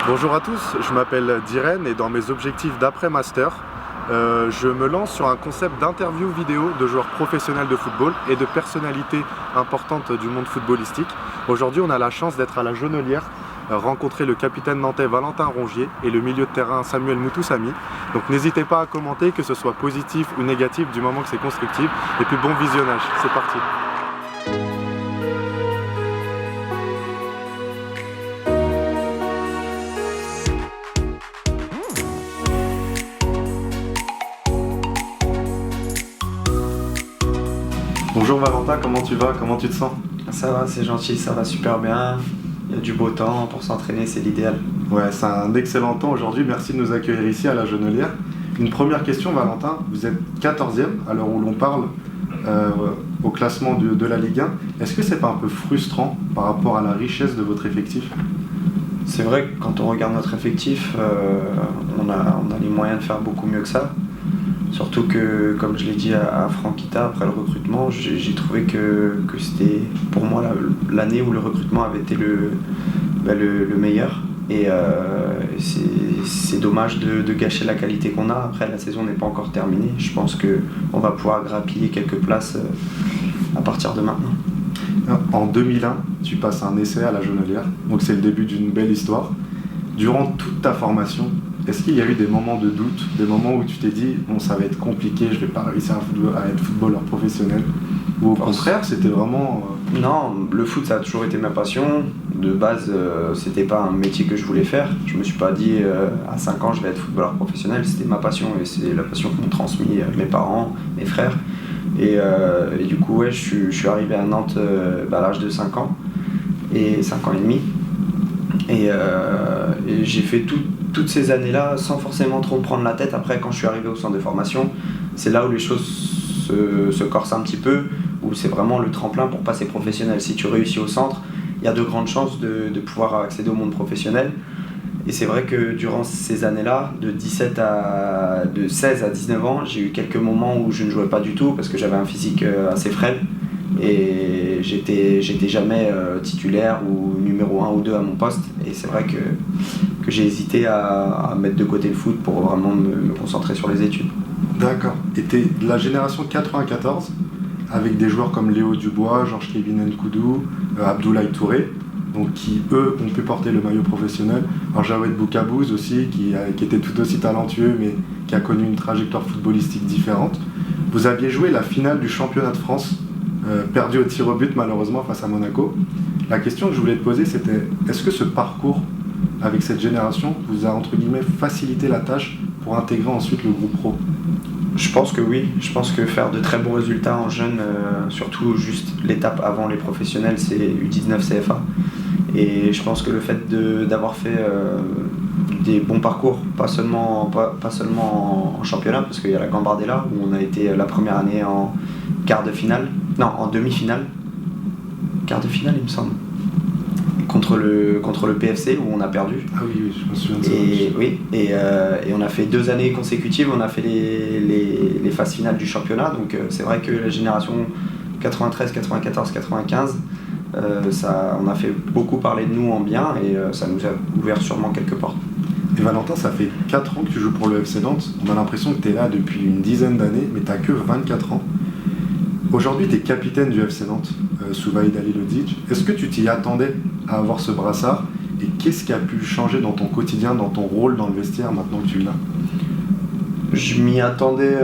Bonjour à tous, je m'appelle Diren et dans mes objectifs d'après-master, je me lance sur un concept d'interview vidéo de joueurs professionnels de football et de personnalités importantes du monde footballistique. Aujourd'hui, on a la chance d'être à la Jonelière, rencontrer le capitaine nantais Valentin Rongier et le milieu de terrain Samuel Moutoussamy. Donc n'hésitez pas à commenter, que ce soit positif ou négatif, du moment que c'est constructif. Et puis bon visionnage, c'est parti. Bonjour Valentin, comment tu vas? Comment tu te sens? Ça va, c'est gentil, ça va super bien. Il y a du beau temps pour s'entraîner, c'est l'idéal. Ouais, c'est un excellent temps aujourd'hui. Merci de nous accueillir ici à la Jonelière. Une première question, Valentin. Vous êtes 14e à l'heure où l'on parle au classement de la Ligue 1. Est-ce que c'est pas un peu frustrant par rapport à la richesse de votre effectif? C'est vrai que quand on regarde notre effectif, on a les moyens de faire beaucoup mieux que ça. Surtout que, comme je l'ai dit à Franquita après le recrutement, j'ai trouvé que c'était pour moi l'année où le recrutement avait été le meilleur. Et c'est dommage de gâcher la qualité qu'on a. Après, la saison n'est pas encore terminée. Je pense qu'on va pouvoir grappiller quelques places à partir de maintenant. En 2001, tu passes un essai à la Jonelière, donc c'est le début d'une belle histoire. Durant toute ta formation, est-ce qu'il y a eu des moments de doute, des moments où tu t'es dit bon, ça va être compliqué, je vais pas réussir à être footballeur professionnel, ou au contraire c'était vraiment Non, le foot ça a toujours été ma passion. De base, c'était pas un métier que je voulais faire. Je me suis pas dit à 5 ans je vais être footballeur professionnel, c'était ma passion et c'est la passion que m'ont transmis mes parents, mes frères. Et du coup, ouais, je suis arrivé à Nantes à l'âge de 5 ans, et 5 ans et demi. Et j'ai fait toutes ces années-là sans forcément trop me prendre la tête. Après, quand je suis arrivé au centre de formation, c'est là où les choses se corsent un petit peu, où c'est vraiment le tremplin pour passer professionnel. Si tu réussis au centre, il y a de grandes chances de pouvoir accéder au monde professionnel. Et c'est vrai que durant ces années-là, de 16 à 19 ans, j'ai eu quelques moments où je ne jouais pas du tout parce que j'avais un physique assez frêle. Et j'étais jamais titulaire ou numéro 1 ou 2 à mon poste, et c'est vrai que j'ai hésité à mettre de côté le foot pour vraiment me concentrer sur les études. D'accord. Et t'es de la génération 94 avec des joueurs comme Léo Dubois, Georges-Kévin Nkoudou, Abdoulaye Touré, donc qui eux ont pu porter le maillot professionnel. Alors Jawed Boukabouz aussi qui était tout aussi talentueux mais qui a connu une trajectoire footballistique différente. Vous aviez joué la finale du championnat de France, perdu au tir au but malheureusement face à Monaco. La question que je voulais te poser, c'était est-ce que ce parcours avec cette génération vous a entre guillemets facilité la tâche pour intégrer ensuite le groupe pro? Je pense que oui, je pense que faire de très bons résultats en jeune, surtout juste l'étape avant les professionnels, c'est U19 CFA. Et je pense que le fait d'avoir fait des bons parcours, pas seulement en championnat, parce qu'il y a la Gambardella où on a été la première année en quart de finale, non en demi-finale, quart de finale il me semble, contre le PFC où on a perdu. Ah oui, je me souviens de ça. Et on a fait 2 années consécutives, on a fait les phases finales du championnat, donc c'est vrai que la génération 93, 94, 95, on a fait beaucoup parler de nous en bien et ça nous a ouvert sûrement quelques portes. Et Valentin, ça fait 4 ans que tu joues pour le FC Nantes. On a l'impression que tu es là depuis une dizaine d'années, mais tu n'as que 24 ans. Aujourd'hui, tu es capitaine du FC Nantes, sous Vahid Halilhodžić. Est-ce que tu t'y attendais à avoir ce brassard? Et qu'est-ce qui a pu changer dans ton quotidien, dans ton rôle dans le vestiaire maintenant que tu l'as? Je m'y attendais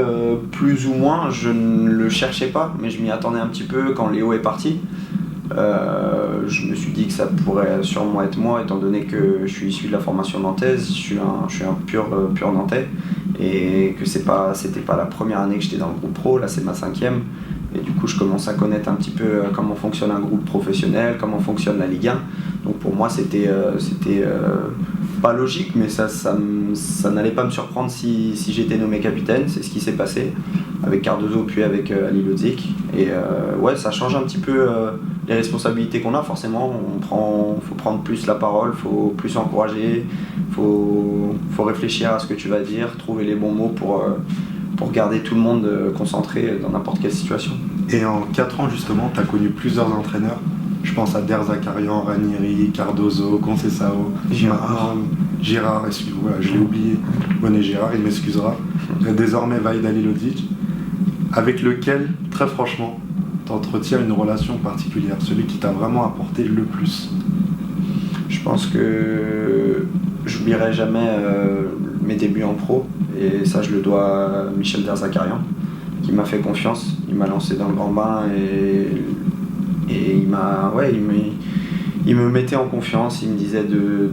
plus ou moins, je ne le cherchais pas, mais je m'y attendais un petit peu quand Léo est parti. Je me suis dit que ça pourrait sûrement être moi, étant donné que je suis issu de la formation nantaise, je suis un pur nantais, et que c'était pas la première année que j'étais dans le groupe pro, là c'est ma 5e, et du coup je commence à connaître un petit peu comment fonctionne un groupe professionnel, comment fonctionne la Ligue 1, donc pour moi c'était pas logique, mais ça n'allait pas me surprendre si j'étais nommé capitaine. C'est ce qui s'est passé avec Cardozo puis avec Halilhodžić, et ouais, ça change un petit peu les responsabilités qu'on a. Forcément, faut prendre plus la parole, faut plus encourager, faut réfléchir à ce que tu vas dire, trouver les bons mots pour garder tout le monde concentré dans n'importe quelle situation. Et en 4 ans justement, tu as connu plusieurs entraîneurs. Je pense à Der Zakarian, Ranieri, Cardozo, Conceição, Girard. Girard, voilà, je l'ai oublié, Bonnet Girard, il m'excusera, désormais Vahid Halilhodžić, avec lequel, très franchement, tu entretiens une relation particulière, celui qui t'a vraiment apporté le plus. Je pense que j'oublierai jamais mes débuts en pro, et ça je le dois à Michel Derzakarian, qui m'a fait confiance, il m'a lancé dans le grand bain et il me mettait en confiance, il me disait de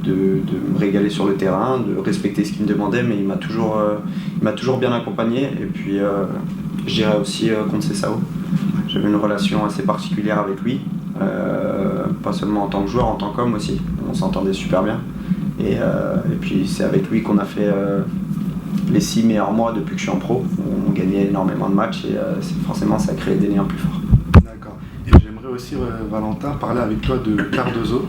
me régaler sur le terrain, de respecter ce qu'il me demandait, mais il m'a toujours bien accompagné. Et puis je dirais aussi Conceição. J'avais une relation assez particulière avec lui, pas seulement en tant que joueur, en tant qu'homme aussi. On s'entendait super bien. Et puis c'est avec lui qu'on a fait les 6 meilleurs mois depuis que je suis en pro. On gagnait énormément de matchs et forcément ça a créé des liens plus forts. D'accord. Et j'aimerais aussi, Valentin, parler avec toi de Cardozo.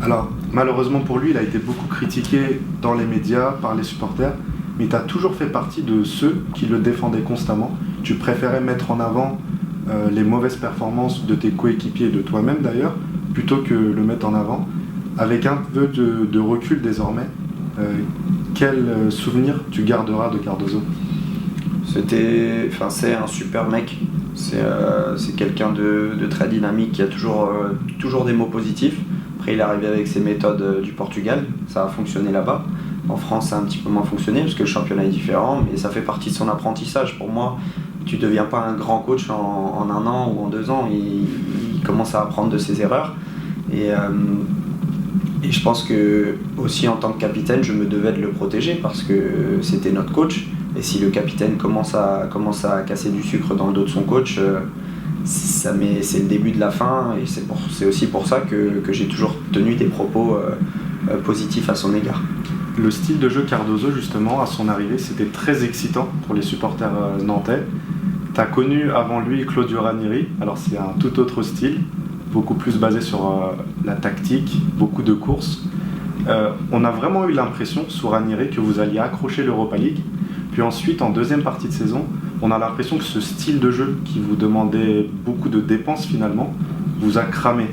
Alors, malheureusement pour lui, il a été beaucoup critiqué dans les médias, par les supporters, mais tu as toujours fait partie de ceux qui le défendaient constamment. Tu préférais mettre en avant les mauvaises performances de tes coéquipiers et de toi-même d'ailleurs, plutôt que le mettre en avant. Avec un peu de recul désormais, quel souvenir tu garderas de Cardozo ? C'est un super mec. C'est quelqu'un de très dynamique qui a toujours des mots positifs. Après, il est arrivé avec ses méthodes du Portugal, ça a fonctionné là-bas. En France, ça a un petit peu moins fonctionné parce que le championnat est différent, mais ça fait partie de son apprentissage. Pour moi, tu ne deviens pas un grand coach en 1 an ou en 2 ans. Il commence à apprendre de ses erreurs. Et je pense que aussi en tant que capitaine, je me devais de le protéger parce que c'était notre coach. Et si le capitaine commence à casser du sucre dans le dos de son coach, c'est le début de la fin. Et c'est aussi pour ça que j'ai toujours tenu des propos positifs à son égard. Le style de jeu Cardozo, justement, à son arrivée, c'était très excitant pour les supporters nantais. Tu as connu avant lui Claudio Ranieri, alors c'est un tout autre style, beaucoup plus basé sur la tactique, beaucoup de courses. On a vraiment eu l'impression, sous Ranieri, que vous alliez accrocher l'Europa League. Puis ensuite, en deuxième partie de saison, on a l'impression que ce style de jeu, qui vous demandait beaucoup de dépenses finalement, vous a cramé.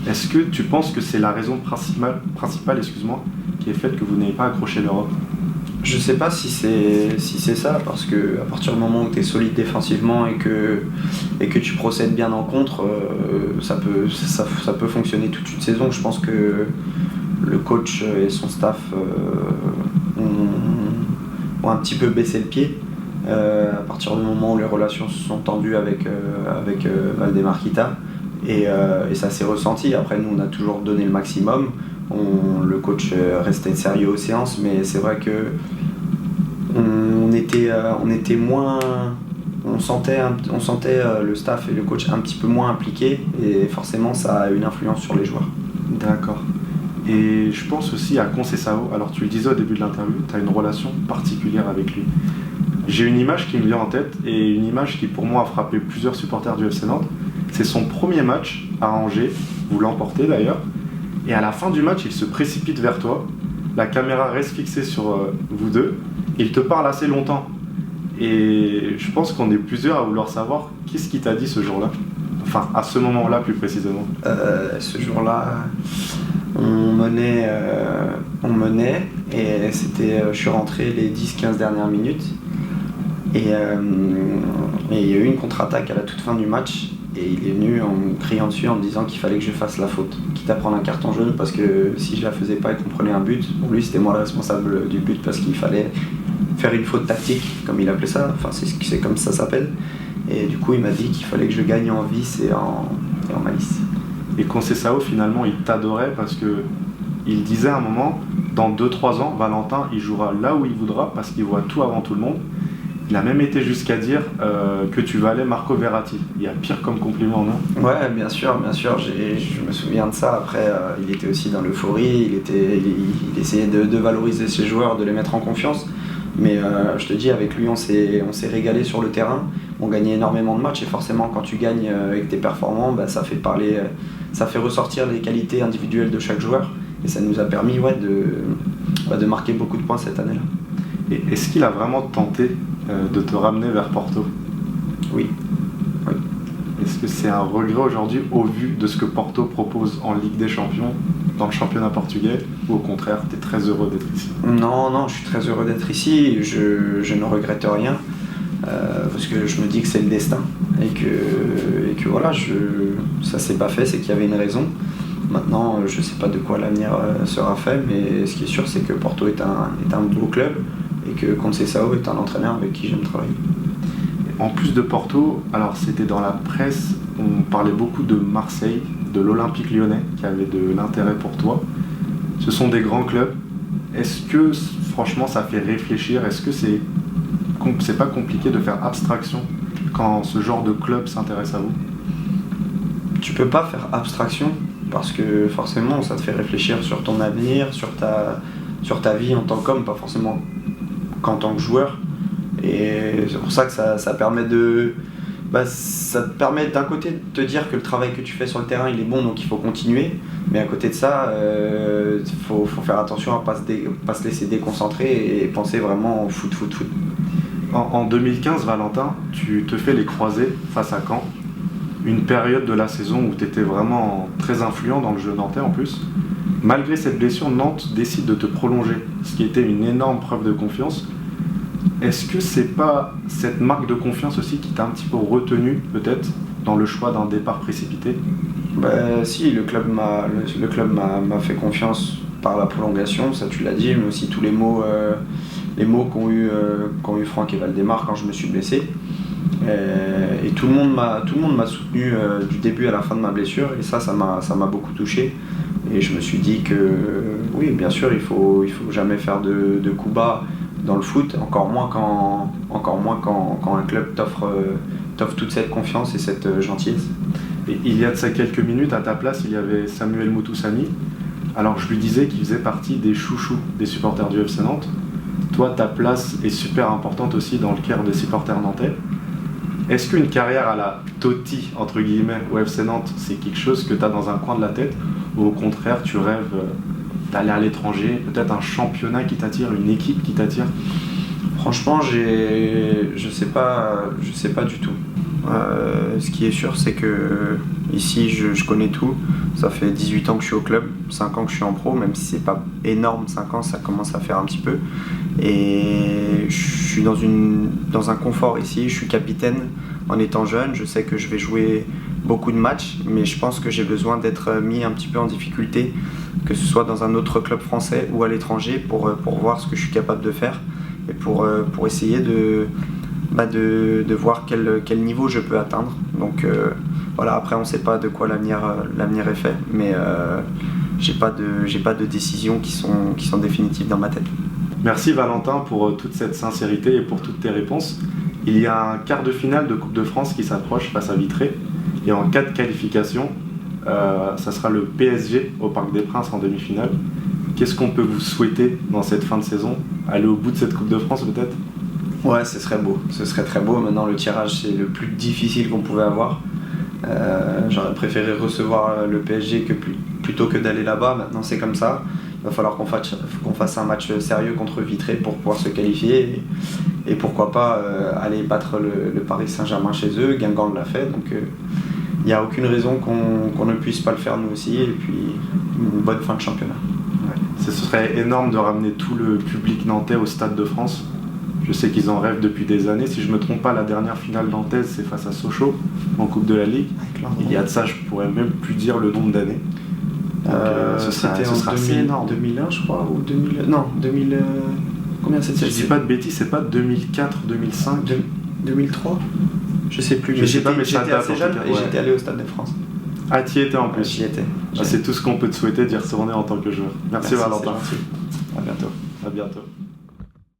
Est-ce que tu penses que c'est la raison principale, qui est faite que vous n'ayez pas accroché l'Europe ? Je sais pas si c'est ça, parce que à partir du moment où tu es solide défensivement et que tu procèdes bien en contre, ça peut fonctionner toute une saison. Je pense que le coach et son staff ont un petit peu baissé le pied à partir du moment où les relations se sont tendues avec Valdemar Kita et ça s'est ressenti. Après, nous on a toujours donné le maximum. Le coach restait sérieux aux séances, mais c'est vrai que on était moins, on sentait le staff et le coach un petit peu moins impliqués et forcément ça a une influence sur les joueurs. D'accord. Et je pense aussi à Conceição. Alors tu le disais au début de l'interview, tu as une relation particulière avec lui. J'ai une image qui me vient en tête et une image qui pour moi a frappé plusieurs supporters du FC Nantes. C'est son premier match à Angers, vous l'emportez d'ailleurs. Et à la fin du match, il se précipite vers toi. La caméra reste fixée sur vous deux. Il te parle assez longtemps. Et je pense qu'on est plusieurs à vouloir savoir qu'est-ce qu'il t'a dit ce jour-là. Enfin, à ce moment-là plus précisément. Ce jour-là, on menait et je suis rentré les 10-15 dernières minutes. Et il y a eu une contre-attaque à la toute fin du match. Et il est venu en me criant dessus en me disant qu'il fallait que je fasse la faute, quitte à prendre un carton jaune, parce que si je la faisais pas et qu'on prenait un but, pour lui c'était moi le responsable du but parce qu'il fallait faire une faute tactique, comme il appelait ça, enfin c'est comme ça s'appelle. Et du coup il m'a dit qu'il fallait que je gagne en vice et en malice. Et Conceição finalement il t'adorait parce que il disait à un moment, dans 2-3 ans, Valentin il jouera là où il voudra parce qu'il voit tout avant tout le monde. Il a même été jusqu'à dire que tu valais Marco Verratti. Il y a pire comme compliment, non ? Ouais, bien sûr. Je me souviens de ça. Après, il était aussi dans l'euphorie. Il essayait de valoriser ses joueurs, de les mettre en confiance. Mais je te dis, avec lui, on s'est régalé sur le terrain. On gagnait énormément de matchs. Et forcément, quand tu gagnes et que tu es performant, ça fait ressortir les qualités individuelles de chaque joueur. Et ça nous a permis de marquer beaucoup de points cette année-là. Et est-ce qu'il a vraiment tenté de te ramener vers Porto ? Oui. Est-ce que c'est un regret aujourd'hui au vu de ce que Porto propose en Ligue des Champions dans le championnat portugais, ou au contraire, tu es très heureux d'être ici? Non, je suis très heureux d'être ici, je ne regrette rien, parce que je me dis que c'est le destin, et que voilà, ça s'est pas fait, c'est qu'il y avait une raison. Maintenant, je ne sais pas de quoi l'avenir sera fait, mais ce qui est sûr, c'est que Porto est un beau club, et que Conceição est un entraîneur avec qui j'aime travailler. En plus de Porto, alors c'était dans la presse, on parlait beaucoup de Marseille, de l'Olympique Lyonnais, qui avait de l'intérêt pour toi. Ce sont des grands clubs. Est-ce que, franchement, ça fait réfléchir? Est-ce que c'est pas compliqué de faire abstraction quand ce genre de club s'intéresse à vous? Tu peux pas faire abstraction, parce que forcément, ça te fait réfléchir sur ton avenir, sur ta vie en tant qu'homme, pas forcément qu'en tant que joueur. Et c'est pour ça que ça permet ça te permet d'un côté de te dire que le travail que tu fais sur le terrain il est bon, donc il faut continuer, mais à côté de ça faut faire attention à pas se laisser déconcentrer et penser vraiment au foot. En 2015, Valentin, tu te fais les croisés face à Caen, une période de la saison où tu étais vraiment très influent dans le jeu nantais en plus. Malgré cette blessure, Nantes décide de te prolonger, ce qui était une énorme preuve de confiance. Est-ce que c'est pas cette marque de confiance aussi qui t'a un petit peu retenu, peut-être, dans le choix d'un départ précipité? Si, le club m'a fait confiance par la prolongation, ça tu l'as dit, mais aussi tous les mots qu'ont eu Franck et Valdemar quand je me suis blessé. Et tout le monde m'a soutenu du début à la fin de ma blessure, et ça m'a beaucoup touché. Et je me suis dit que oui, bien sûr, il faut jamais faire de coups bas dans le foot, encore moins quand un club t'offre toute cette confiance et cette gentillesse. Et il y a de ça quelques minutes, à ta place, il y avait Samuel Moutoussamy. Alors je lui disais qu'il faisait partie des chouchous des supporters du FC Nantes. Toi, ta place est super importante aussi dans le cœur des supporters nantais. Est-ce qu'une carrière à la Totti, entre guillemets, au FC Nantes, c'est quelque chose que tu as dans un coin de la tête, ou au contraire, tu rêves d'aller à l'étranger, peut-être un championnat qui t'attire, une équipe qui t'attire? Franchement, je sais pas du tout. Ce qui est sûr, c'est que ici, je connais tout. Ça fait 18 ans que je suis au club, 5 ans que je suis en pro, même si c'est pas énorme, 5 ans, ça commence à faire un petit peu. Et je suis dans un confort ici, je suis capitaine en étant jeune, je sais que je vais jouer beaucoup de matchs, mais je pense que j'ai besoin d'être mis un petit peu en difficulté, que ce soit dans un autre club français ou à l'étranger, pour voir ce que je suis capable de faire et pour essayer de voir quel niveau je peux atteindre. Donc voilà, après on ne sait pas de quoi l'avenir est fait, mais j'ai pas de décisions qui sont définitives dans ma tête. Merci Valentin pour toute cette sincérité et pour toutes tes réponses. Il y a un quart de finale de Coupe de France qui s'approche face à Vitré, et en cas de qualification, ça sera le PSG au Parc des Princes en demi-finale. Qu'est-ce qu'on peut vous souhaiter dans cette fin de saison? Aller au bout de cette Coupe de France peut-être? Ouais, ce serait beau, ce serait très beau. Maintenant, le tirage, c'est le plus difficile qu'on pouvait avoir. J'aurais préféré recevoir le PSG plutôt que d'aller là-bas. Maintenant, c'est comme ça. Il va falloir qu'on fasse un match sérieux contre Vitré pour pouvoir se qualifier. Et pourquoi pas aller battre le Paris Saint-Germain chez eux. Guingamp l'a fait, donc il n'y a aucune raison qu'on ne puisse pas le faire nous aussi. Et puis, une bonne fin de championnat. Ouais. Ce serait énorme de ramener tout le public nantais au Stade de France. Je sais qu'ils en rêvent depuis des années. Si je ne me trompe pas, la dernière finale nantaise, c'est face à Sochaux en Coupe de la Ligue. Il y a de ça, je pourrais même plus dire le nombre d'années. C'était en 2001, je crois, ou 2000. Non, 2000. Combien c'était? Si je dis pas de bêtises, c'est pas 2004, 2005, 2003. Je sais plus. Je sais pas, mais j'étais assez jeune et j'étais allé au Stade de France. Ah, t'y étais en plus. J'y étais. C'est tout ce qu'on peut te souhaiter d'y retourner en tant que joueur. Merci Valentin. À bientôt. À bientôt.